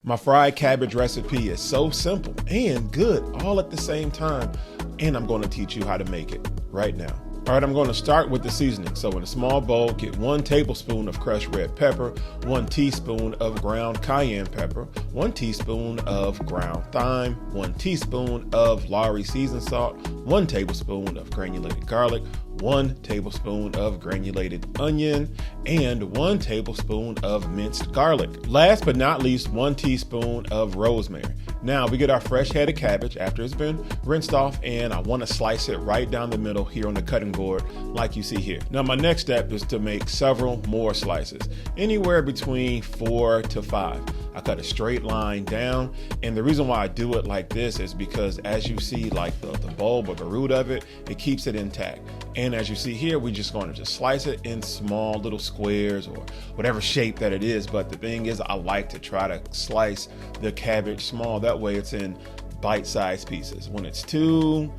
My fried cabbage recipe is so simple and good all at the same time, and I'm going to teach you how to make it right now. All right, I'm going to start with the seasoning. So in a small bowl, get 1 tablespoon of crushed red pepper, 1 teaspoon of ground cayenne pepper, 1 teaspoon of ground thyme, 1 teaspoon of Lowry seasoned salt, 1 tablespoon of granulated garlic, 1 tablespoon of granulated onion, and 1 tablespoon of minced garlic. Last but not least, 1 teaspoon of rosemary. Now we get our fresh head of cabbage after it's been rinsed off, and I want to slice it right down the middle here on the cutting board like you see here. Now my next step is to make several more slices, anywhere between 4 to 5. I cut a straight line down, and the reason why I do it like this is because as you see, like the bulb or the root of it, it keeps it intact. And as you see here, we're just going to just slice it in small little squares or whatever shape that it is. But the thing is, I like to try to slice the cabbage small. That way it's in bite-sized pieces. When it's too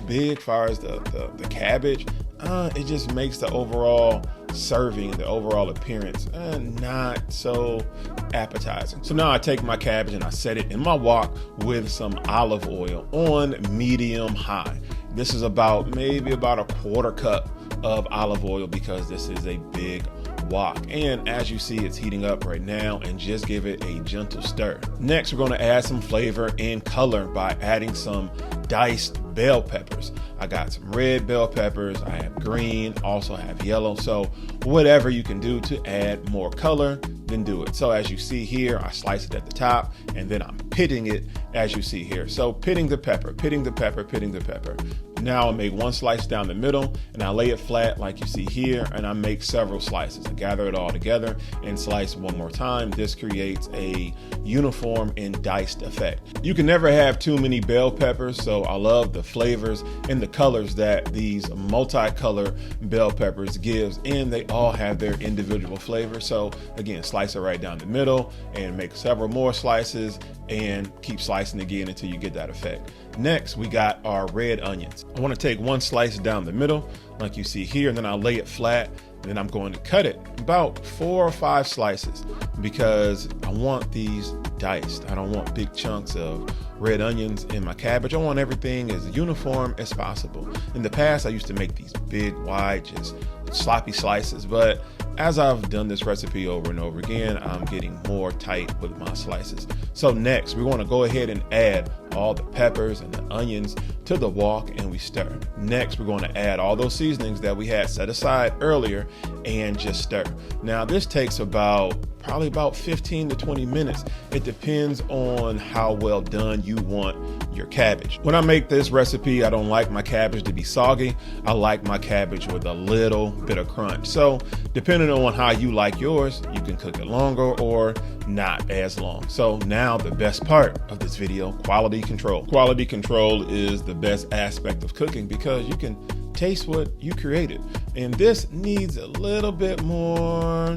big as far as the cabbage, it just makes the overall serving, the overall appearance not so appetizing. So now I take my cabbage and I set it in my wok with some olive oil on medium high. This is maybe about a 1/4 cup of olive oil because this is a big wok. And as you see, it's heating up right now, and just give it a gentle stir. Next, we're going to add some flavor and color by adding some diced bell peppers. I got some red bell peppers, I have green, also have yellow. So whatever you can do to add more color, then do it. So as you see here, I slice it at the top, and then I'm pitting it as you see here. So pitting the pepper, pitting the pepper, pitting the pepper. Now I make 1 slice down the middle, and I lay it flat like you see here, and I make several slices. I gather it all together and slice one more time. This creates a uniform and diced effect. You can never have too many bell peppers, so I love the flavors and the colors that these multicolor bell peppers gives, and they all have their individual flavor. So again, slice it right down the middle and make several more slices and keep slicing again until you get that effect. Next, we got our red onions. I want to take 1 slice down the middle like you see here, and then I'll lay it flat, and then I'm going to cut it about 4 or 5 slices because I want these diced. I don't want big chunks of red onions in my cabbage. I want everything as uniform as possible. In the past, I used to make these big, wide, just sloppy slices, but as I've done this recipe over and over again, I'm getting more tight with my slices. So next, we want to go ahead and add all the peppers and the onions to the wok, and we stir. Next, we're going to add all those seasonings that we had set aside earlier and just stir. Now this takes probably about 15 to 20 minutes. It depends on how well done you want your cabbage. When I make this recipe, I don't like my cabbage to be soggy. I like my cabbage with a little bit of crunch. So depending on how you like yours, you can cook it longer or not as long. So now the best part of this video, quality control. Quality control is the best aspect of cooking because you can taste what you created. And this needs a little bit more.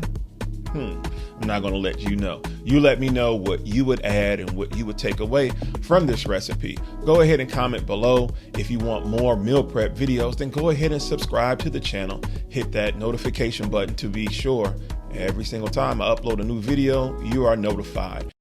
I'm not going to let you know. You let me know what you would add and what you would take away from this recipe. Go ahead and comment below. If you want more meal prep videos, then go ahead and subscribe to the channel. Hit that notification button to be sure every single time I upload a new video, you are notified.